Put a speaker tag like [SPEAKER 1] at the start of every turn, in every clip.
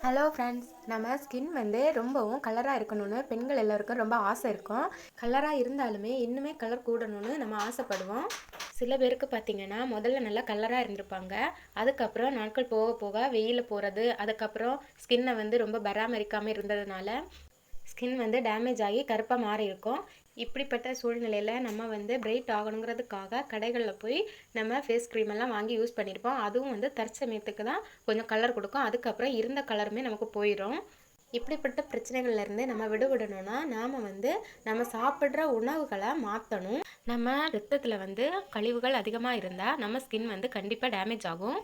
[SPEAKER 1] Hello friends, நம்ம skin ரொம்பவும் கலராக இருக்கணும்னு பெண்கள் எல்லோருக்கும் ரொம்ப ஆசை இருக்கும். கலராக இருந்தாலுமே இன்னுமே கலர் கூடணும்னு நம்ம ஆசைப்படுவோம். சில பேருக்கு பார்த்திங்கன்னா முதல்ல நல்லா கலராக இருந்திருப்பாங்க. அதுக்கப்புறம் நாட்கள் போக போக வெயிலில் போகிறது, அதுக்கப்புறம் ஸ்கின்னை ரொம்ப பராமரிக்காமல் இருந்ததுனால ஸ்கின் டேமேஜ் ஆகி கருப்பாக மாறி இருக்கும். இப்படிப்பட்ட சூழ்நிலையில் நம்ம பிரைட் ஆகணுங்கிறதுக்காக கடைகளில் போய் நம்ம ஃபேஸ் க்ரீமெல்லாம் வாங்கி யூஸ் பண்ணியிருப்போம். அதுவும் தற்சமயத்துக்கு தான் கொஞ்சம் கலர் கொடுக்கும். அதுக்கப்புறம் இருந்த கலருமே நமக்கு போயிடும். இப்படிப்பட்ட பிரச்சனைகள்லேருந்து நம்ம விடுபடணும்னா நாம் நம்ம சாப்பிட்ற உணவுகளை மாற்றணும். நம்ம ரத்தத்தில் கழிவுகள் அதிகமாக இருந்தால் நம்ம ஸ்கின் கண்டிப்பாக டேமேஜ் ஆகும்.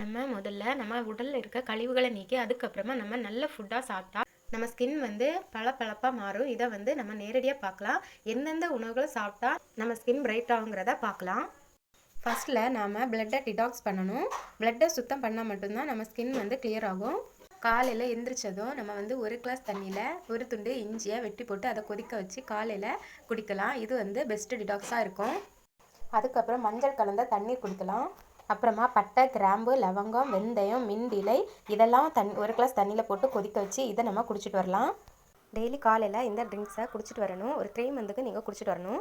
[SPEAKER 1] நம்ம முதல்ல நம்ம உடலில் இருக்க கழிவுகளை நீக்கி அதுக்கப்புறமா நம்ம நல்ல ஃபுட்டாக சாப்பிட்டா நம்ம ஸ்கின் பளபளப்பாக மாறும். இதை நம்ம நேரடியாக பார்க்கலாம். எந்தெந்த உணவுகளை சாப்பிட்டா நம்ம ஸ்கின் பிரைட் ஆகுங்கிறத பார்க்கலாம். ஃபஸ்ட்டில் நாம் பிளட்டை டிடாக்ஸ் பண்ணணும். பிளட்டை சுத்தம் பண்ணால் மட்டும்தான் நம்ம ஸ்கின் கிளியர் ஆகும். காலையில் எந்திரிச்சதும் நம்ம ஒரு கிளாஸ் தண்ணியில் ஒரு துண்டு இஞ்சியை வெட்டி போட்டு அதை கொதிக்க வச்சு காலையில் குடிக்கலாம். இது பெஸ்ட்டு டிடாக்ஸாக இருக்கும். அதுக்கப்புறம் மஞ்சள் கலந்த தண்ணீர் குடிக்கலாம். அப்புறமா பட்டை, கிராம்பு, லவங்கம், வெந்தயம், மின்டிலை இதெல்லாம் ஒரு கிளாஸ் தண்ணியில் போட்டு கொதிக்க வச்சு இதை நம்ம குடிச்சிட்டு வரலாம். டெய்லி காலையில் இந்த ட்ரிங்க்ஸை குடிச்சிட்டு வரணும். ஒரு 3 மந்த்துக்கு நீங்கள் குடிச்சிட்டு வரணும்.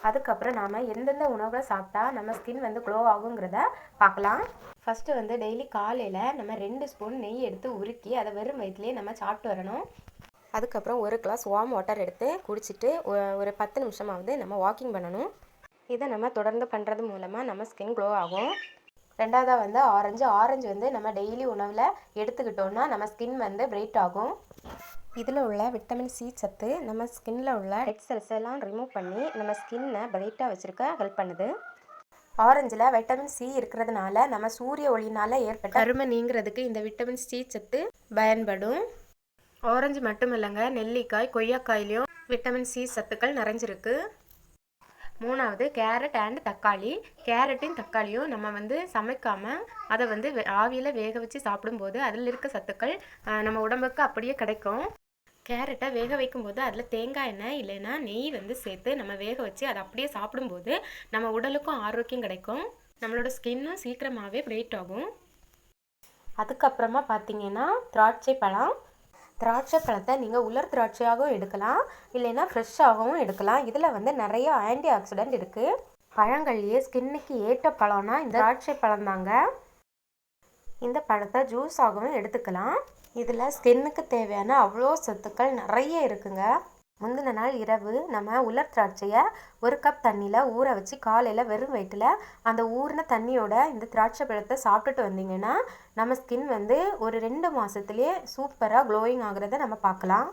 [SPEAKER 1] அதுக்கப்புறம் நாம் எந்தெந்த உணவுகளை சாப்பிட்டா நம்ம ஸ்கின் க்ளோ ஆகுங்கிறத பார்க்கலாம். ஃபஸ்ட்டு டெய்லி காலையில் நம்ம 2 ஸ்பூன் நெய் எடுத்து உருக்கி அதை வெறும் வயிற்றுலேயே நம்ம சாப்பிட்டு வரணும். அதுக்கப்புறம் ஒரு கிளாஸ் வார்ம் வாட்டர் எடுத்து குடிச்சிட்டு ஒரு 10 நிமிஷமாவது நம்ம வாக்கிங் பண்ணணும். இதை நம்ம தொடர்ந்து பண்ணுறது மூலமாக நம்ம ஸ்கின் க்ளோ ஆகும். ரெண்டாவதாக ஆரஞ்சு நம்ம டெய்லி உணவில் எடுத்துக்கிட்டோன்னா நம்ம ஸ்கின் பிரைட் ஆகும். இதில் உள்ள விட்டமின் சி சத்து நம்ம ஸ்கின்னில் உள்ள டெட் செல்ஸ் எல்லாம் ரிமூவ் பண்ணி நம்ம ஸ்கின்னை பிரைட்டாக வச்சுருக்க ஹெல்ப் பண்ணுது. ஆரஞ்சில் வைட்டமின் சி இருக்கிறதுனால நம்ம சூரிய ஒளினால் ஏற்பட்ட கருமை நீங்கிறதுக்கு இந்த விட்டமின் சி சத்து பயன்படும். ஆரஞ்சு மட்டும் இல்லைங்க, நெல்லிக்காய், கொய்யாக்காயிலையும் விட்டமின் சி சத்துக்கள் நிறைஞ்சிருக்கு. மூணாவது கேரட் அண்ட் தக்காளி. கேரட்டையும் தக்காளியும் நம்ம சமைக்காமல் அதை ஆவியில் வேக வச்சு சாப்பிடும்போது அதில் இருக்க சத்துக்கள் நம்ம உடம்புக்கு அப்படியே கிடைக்கும். கேரட்டை வேக வைக்கும்போது அதில் தேங்காய் எண்ணெய் இல்லைன்னா நெய் சேர்த்து நம்ம வேக வச்சு அதை அப்படியே சாப்பிடும்போது நம்ம உடலுக்கும் ஆரோக்கியம் கிடைக்கும். நம்மளோட ஸ்கின்னும் சீக்கிரமாகவே பிரைட் ஆகும். அதுக்கப்புறமா பார்த்தீங்கன்னா திராட்சை பழம். திராட்சை பழத்தை நீங்கள் உலர் திராட்சையாகவும் எடுக்கலாம், இல்லைன்னா ஃப்ரெஷ்ஷாகவும் எடுக்கலாம். இதில் நிறைய ஆன்டி ஆக்சிடென்ட் இருக்குது. பழங்கள்லேயே ஸ்கின்னுக்கு ஏற்ற பழம்னா இந்த திராட்சை பழம் தாங்க. இந்த பழத்தை ஜூஸாகவும் எடுத்துக்கலாம். இதில் ஸ்கின்னுக்கு தேவையான அவ்வளோ சத்துக்கள் நிறைய இருக்குங்க. முந்தின நாள் இரவு நம்ம உலர் திராட்சையை 1 கப் தண்ணியில் ஊற வச்சு காலையில் வெறும் வயிற்றில் அந்த ஊறின தண்ணியோட இந்த திராட்சை பழத்தை சாப்பிட்டுட்டு வந்தீங்கன்னா நம்ம ஸ்கின் ஒரு 2 மாதத்துலேயே சூப்பராக க்ளோயிங் ஆகுறத நம்ம பார்க்கலாம்.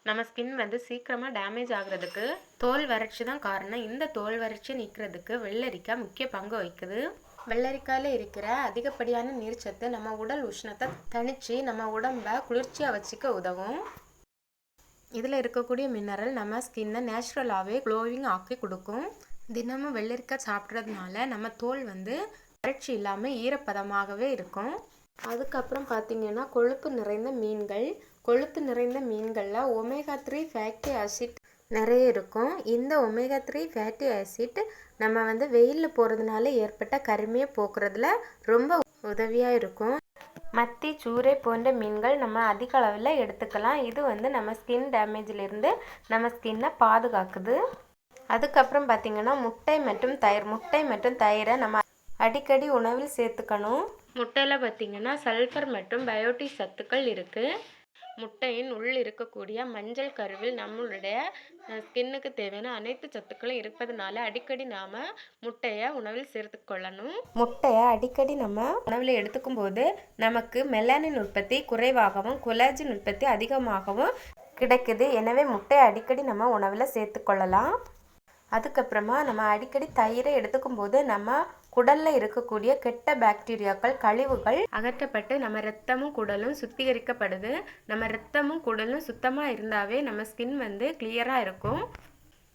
[SPEAKER 1] நம்ம ஸ்கின் சீக்கிரமாக டேமேஜ் ஆகுறதுக்கு தோல் வறட்சி தான் காரணம். இந்த தோல் வறட்சி நீக்கிறதுக்கு வெள்ளரிக்காய் முக்கிய பங்கு வகிக்குது. வெள்ளரிக்காயில் இருக்கிற அதிகப்படியான நீர்ச்சத்து நம்ம உடல் உஷ்ணத்தை தணித்து நம்ம உடம்பை குளிர்ச்சியாக வச்சுக்க உதவும். இதில் இருக்கக்கூடிய மினரல் நம்ம ஸ்கின்னை நேச்சுரலாகவே க்ளோவிங் ஆக்கி கொடுக்கும். தினமும் வெள்ளரிக்காய் சாப்பிட்றதுனால நம்ம தோல் வறட்சி இல்லாமல் ஈரப்பதமாகவே இருக்கும். அதுக்கப்புறம் பார்த்திங்கன்னா கொழுப்பு நிறைந்த மீன்கள். கொழுப்பு நிறைந்த மீன்களில் ஒமேகா 3 ஃபேட்டி ஆசிட் நிறைய இருக்கும். இந்த ஒமேகா 3 ஃபேட்டி ஆசிட் நம்ம வெயிலில் போகிறதுனால ஏற்பட்ட கருமையை போக்குறதுல ரொம்ப உதவியாக இருக்கும். மத்தி, சூறை போன்ற மீன்கள் நம்ம அதிக அளவில் எடுத்துக்கலாம். இது நம்ம ஸ்கின் டேமேஜிலிருந்து நம்ம ஸ்கின்னை பாதுகாக்குது. அதுக்கப்புறம் பார்த்திங்கன்னா முட்டை மற்றும் தயிரை நம்ம அடிக்கடி உணவில் சேர்த்துக்கணும். முட்டையில் பார்த்திங்கன்னா சல்ஃபர் மற்றும் பயோட்டிக் சத்துக்கள் இருக்குது. முட்டையின் உள் இருக்கக்கூடிய மஞ்சள் கருவில் நம்மளுடைய ஸ்கின்னுக்கு தேவையான அனைத்து சத்துக்களும் இருப்பதனால அடிக்கடி நாம் முட்டையை உணவில் சேர்த்துக்கொள்ளணும். முட்டையை அடிக்கடி நம்ம உணவில் எடுத்துக்கும் போது நமக்கு மெலானின் உற்பத்தி குறைவாகவும் கொலாஜின் உற்பத்தி அதிகமாகவும் கிடைக்குது. எனவே முட்டையை அடிக்கடி நம்ம உணவில் சேர்த்துக்கொள்ளலாம். அதுக்கப்புறமா நம்ம அடிக்கடி தயிரை எடுத்துக்கும் போது நம்ம குடலில் இருக்கக்கூடிய கெட்ட பாக்டீரியாக்கள், கழிவுகள் அகற்றப்பட்டு நம்ம ரத்தமும் குடலும் சுத்திகரிக்கப்படுது. நம்ம ரத்தமும் குடலும் சுத்தமாக இருந்தாவே நம்ம ஸ்கின் கிளியராக இருக்கும்.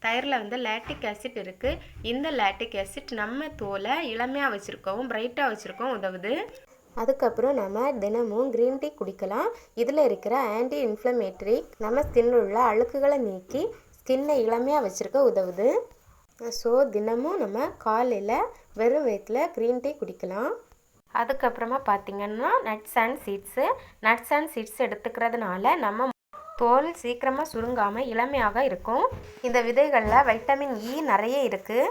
[SPEAKER 1] தயிரில் லாக்டிக் ஆசிட் இருக்குது. இந்த லாக்டிக் ஆசிட் நம்ம தோலை இளமையாக வச்சுருக்கவும் பிரைட்டாக வச்சுருக்கவும் உதவுது. அதுக்கப்புறம் நம்ம தினமும் க்ரீன் டீ குடிக்கலாம். இதில் இருக்கிற ஆன்டி இன்ஃப்ளமேட்டரி நம்ம ஸ்கின்னில் உள்ள அழுக்குகளை நீக்கி ஸ்கின்னை இளமையாக வச்சுருக்க உதவுது. ஸோ தினமும் நம்ம காலையில் வெறும் வயிற்றில் க்ரீன் டீ குடிக்கலாம். அதுக்கப்புறமா பார்த்திங்கன்னா நட்ஸ் அண்ட் சீட்ஸ் எடுத்துக்கிறதுனால நம்ம தோல் சீக்கிரமாக சுருங்காமல் இளமையாக இருக்கும். இந்த விதைகளில் வைட்டமின் இ நிறைய இருக்குது.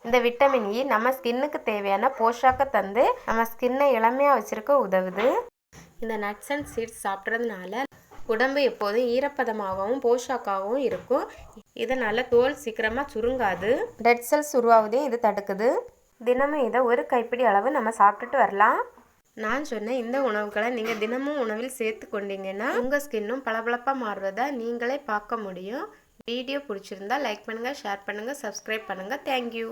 [SPEAKER 1] இந்த விட்டமின் இ நம்ம ஸ்கின்னுக்கு தேவையான போஷாக்கை தந்து நம்ம ஸ்கின்னை இளமையாக வச்சுருக்க உதவுது. இந்த நட்ஸ் அண்ட் சீட்ஸ் சாப்பிட்றதுனால உடம்பு எப்போதும் ஈரப்பதமாகவும் போஷாக்காகவும் இருக்கும். இதனால் தோல் சீக்கிரமாக சுருங்காது. டெட் செல்ஸ் உருவாவதையும் இது தடுக்குது. தினமும் இதை ஒரு கைப்பிடி அளவு நம்ம சாப்பிட்டுட்டு வரலாம். நான் சொன்ன இந்த உணவுகளை நீங்கள் தினமும் உணவில் சேர்த்து கொண்டீங்கன்னா உங்கள் ஸ்கின்னும் பளபளப்பாக மாறுவதை நீங்களே பார்க்க முடியும். வீடியோ பிடிச்சிருந்தா லைக் பண்ணுங்கள், ஷேர் பண்ணுங்கள், சப்ஸ்கிரைப் பண்ணுங்கள். தேங்க்யூ.